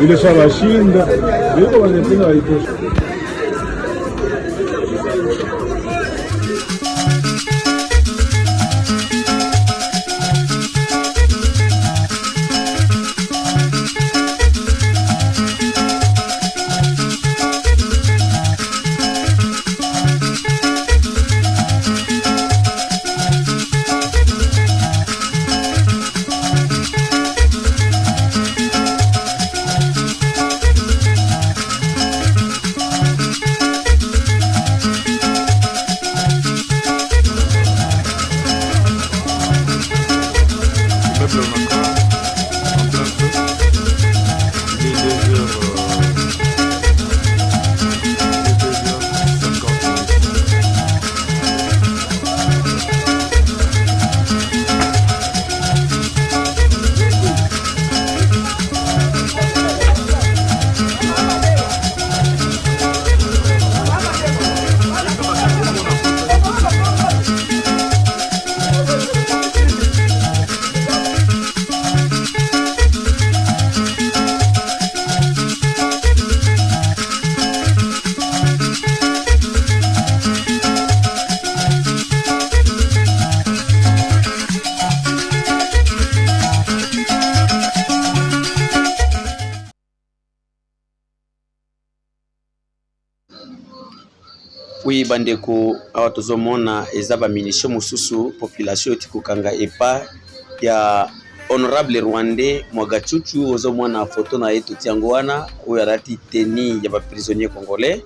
Vile shabashinda yuko wanapenda waitosha. Oui, bandeko awa tozomona eza ba munition mususu population etikukanga epa ya honorable rwandais Mwagachuchu. Ozomona photo na yetu tiango wana oyo alati teni ya ba prisonnier congolais.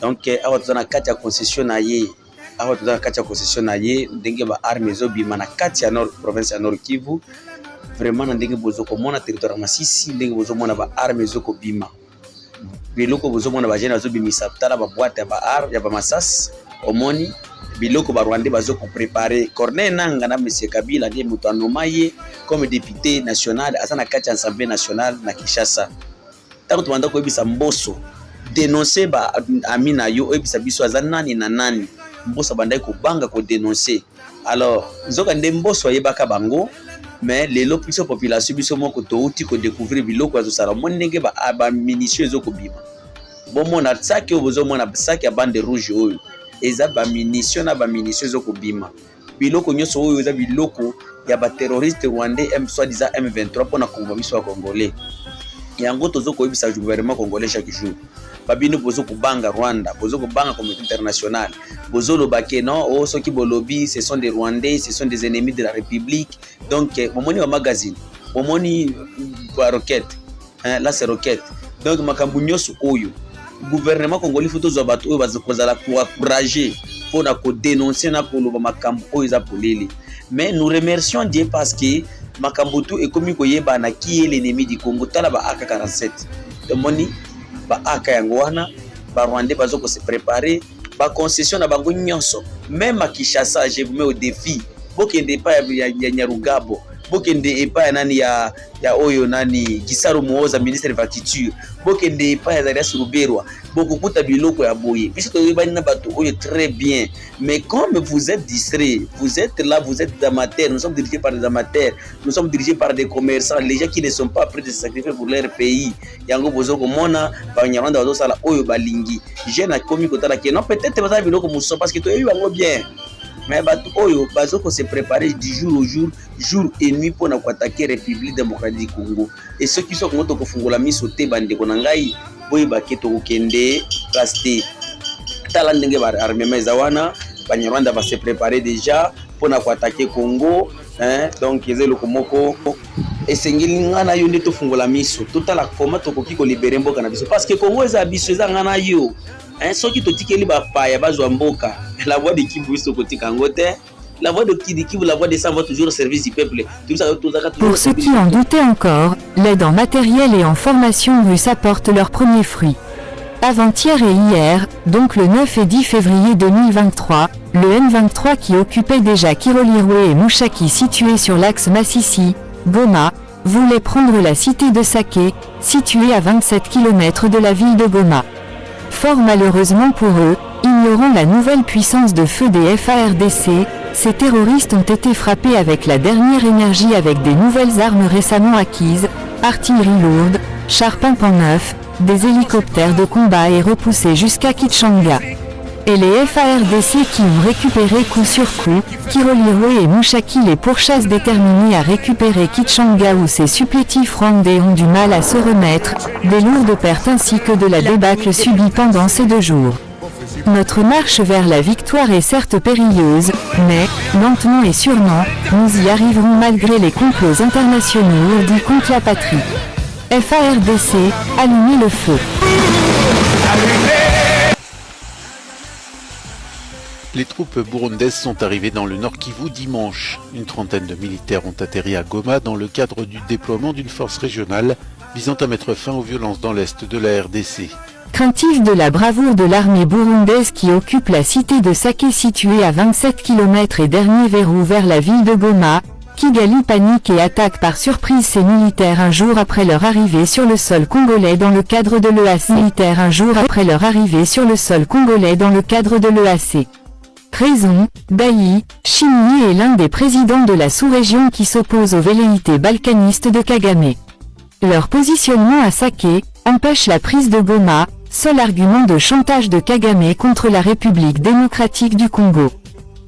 Donc awa tozana kati ya concession na ye, awa tozana kati ya concession na ye ndenge ba armes ezobima na kati ya Nord province ya Nord Kivu. Vraiment na ndenge bozoko mona territoire Masisi ndenge bozomona ba armes ezokobima. Biloko bozomona ba jena bazobimisa tala ba boîte ya ba ar ya ba masas omoni biloko ba Rwandais bazoko préparer. Corneille Nangaa na monsieur Kabila ndiye mutu anomaye comme député national asana kati ya Assemblée nationale na Kinshasa. Tango tumanda ko ebisa Mbosso dénoncer ba Amina yo ebisa biso aza nani na nani. Mbosso bandai ko banga ko dénoncer. Alors nzoka nde Mbosso ayebaka bango. Mais les lopiso population biso moko touti ko découvrir biloko azo sala mon ndenge ba munition ezoko bima. Bon mona tsaki obozo mona saki ya bande rouge oyo eza ba munition na ba munition ezoko bima. Biloko nyoso oyo eza biloko ya ba terroriste rwandais soit-disant M23 pona komba biso ya congolais. Yango tozoko yebisa gouvernement congolais chaque jour. Babino bozo kubanga Rwanda, bozo kubanga communauté internationale. Bozo lobake non, oh soki bolobi, ce sont des Rwandais, ce sont des ennemis de la République. Donc momoni wa magazine, momoni wa roquette. Là c'est roquette. Donc makambu nyoso oyo. Gouvernement congolais faut tozo bato oyo bazokozala pour encourager, pour na ko dénoncer na ko loba makambu oyo za polele. Mais nous remercions Dieu parce que makambu tout est comme koyeba na qui est l'ennemi du Congo tala ba AK-47. Moni ba aka yango wana ba Rwandais bazoko se préparer ba concession na bango nyonso même à Kinshasa. Je vous mets au défi bokende pa ya Nyarugabo bokende epa ya nani ya oyo nani Gisaru Muhoza ministre de l'agriculture bokende epa ya Zarias Ruberwa bokukuta biloko ya boye biso toyebani na bato oyo très bien. Mais comme vous êtes distrait, vous êtes là, vous êtes des amateurs, nous sommes dirigés par des amateurs, nous sommes dirigés par des commerçants, les gens qui ne sont pas prêts de se sacrifier pour leur pays. Yango bozoko mona ba Nyarwanda bazo sala oyo balingi je na komi kotala ke non peut-être bazali biloko muso parce que toyebi bango bien. Mais bato oyo bazoko se préparer du jour au jour, jour et nuit pour attaquer République démocratique du Congo. Et ceux qui sont contre kofungola miso te bande ko nangai boy baketo kokende rester tala ndenge ba armement zawana ba Nyarwanda va se préparer déjà pour attaquer Congo. Donc ezelo komoko esengeli ngana yo ndeto fungola miso totala koma tokoki ko libérer mboka na biso parce que Congo eza biso eza ngana yo. Soki totikeli ba paya bazwa mboka la voix de Kivu biso kotika ngote. La voix de Kivu, la voix de ça va toujours au service du peuple. Pour ceux qui en doutaient encore, l'aide en matériel et en formation russe apporte leurs premiers fruits. Avant-hier et hier, donc le 9 et 10 février 2023, le M23 qui occupait déjà Kirolirwe et Mouchaki situés sur l'axe Massissi-Goma, voulait prendre la cité de Sake, située à 27 km de la ville de Goma. Fort malheureusement pour eux, ignorant la nouvelle puissance de feu des FARDC, ces terroristes ont été frappés avec la dernière énergie avec des nouvelles armes récemment acquises, artillerie lourde, chars pimpant neufs, des hélicoptères de combat et repoussés jusqu'à Kichanga. Et les FARDC qui ont récupéré coup sur coup, Kirolirwe et Mouchaki les pourchassent déterminés à récupérer Kichanga où ces supplétifs rwandais ont du mal à se remettre, des lourdes pertes ainsi que de la débâcle subie pendant ces 2 jours. Notre marche vers la victoire est certes périlleuse, mais, lentement et sûrement, nous y arriverons malgré les complots internationaux ourdis contre la patrie. FARDC, allumez le feu. Les troupes burundaises sont arrivées dans le Nord Kivu dimanche. Une trentaine de militaires ont atterri à Goma dans le cadre du déploiement d'une force régionale visant à mettre fin aux violences dans l'est de la RDC. Craintif de la bravoure de l'armée burundaise qui occupe la cité de Sake située à 27 km et dernier verrou vers la ville de Goma, Kigali panique et attaque par surprise ses militaires un jour après leur arrivée sur le sol congolais dans le cadre de l'EAC. Raison, Bailly, Chimni est l'un des présidents de la sous-région qui s'oppose aux velléités balkanistes de Kagame. Leur positionnement à Sake empêche la prise de Goma, seul argument de chantage de Kagame contre la République démocratique du Congo.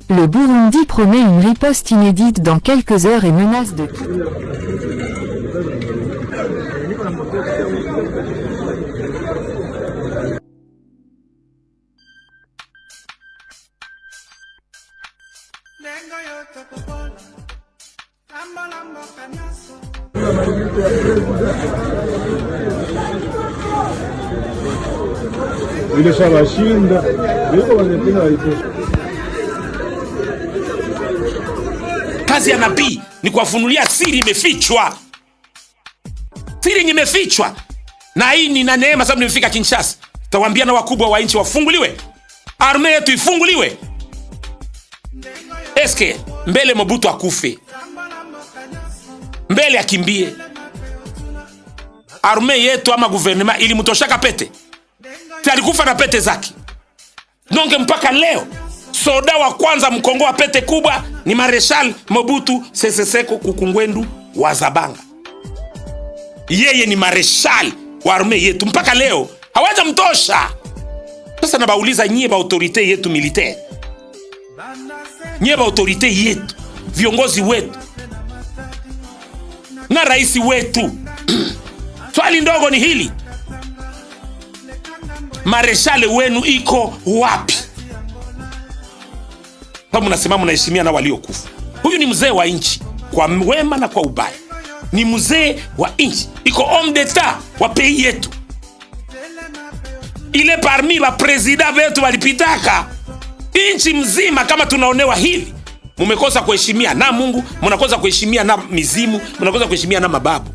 Le Burundi promet une riposte inédite dans quelques heures et menace de... Ilesha bashinda biko banependa haitosha. Kazi ya nabii ni kuwafunulia siri imefichwa. Siri imefichwa. Na hii ni na neema sababu nimefika Kinshasa. Tawaambia na wakubwa wa nchi wafunguliwe. Arme yetu ifunguliwe. Eske mbele Mobutu akufe. Mbele akimbie. Arme yetu ama gouvernement ilimtoshaka pete. Alikufa na pete zake. Nonge mpaka leo soda wa kwanza mkongo wa pete kubwa ni Marshal Mobutu Sese Seko Kukungwendu wa Zabanga. Yeye ni Marshal wa arme yetu mpaka leo hawaja mtosha. Sasa nabauliza nyie ba autorite yetu militaire, nyie ba autorite yetu, viongozi wetu na rais wetu swali ndogo ni hili: Mareshale wenu iko wapi? Kama mnasema mnaheshimia na waliokufa. Huyu ni mzee wa nchi kwa wema na kwa ubaya. Ni mzee wa nchi, iko homme d'etat wa pays yetu. Ile parmi wa president wetu walipitaka nchi mzima. Kama tunaonewa hivi, mumekosa kuheshimia na Mungu, mnakosa kuheshimia na mizimu, mnakosa kuheshimia na mababu.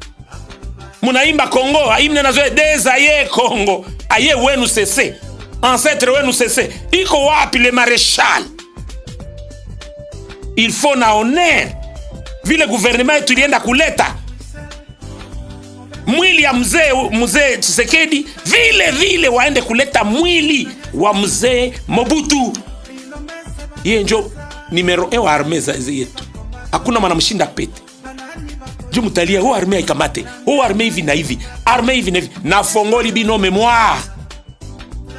Munaimba Kongo, aimne nazoe deza ye Kongo, aye wenu sese, ancêtre wenu sese. Iko wapi le maréchal? Il faut na honneur. Vile gouvernement tulienda kuleta mwili ya mzee Tshisekedi, vile waende kuleta mwili wa mzee Mobutu. Yeye njo numero 1 wa armée yetu. Hakuna mwanamshinda pete. Je mutalia ho armée ikamate. Ho armée hivi na hivi. Armée hivi na hivi. Na fongoli bino memoire.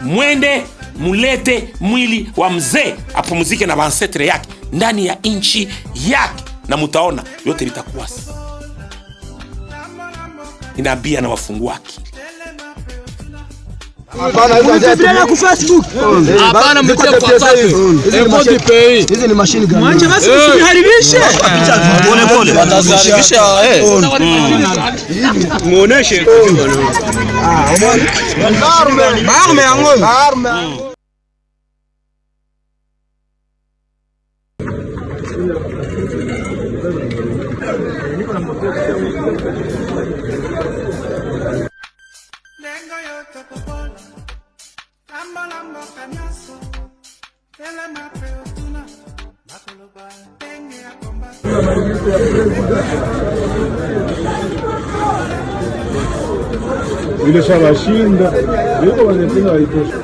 Mwende mulete mwili wa mzee apumzike na ancêtre yake ndani ya inchi yake, na mutaona yote litakuwa. Inaambia na wafungua akili. Hapana, ku Facebook. Hapana, mtia kwa WhatsApp. Hizi ni machine gun. Mwache basi usiharibishe. Pole. Wataharibisha muoneshe. Arme yangu. Arme. vile shabashinda, weko wanapenda waitosha.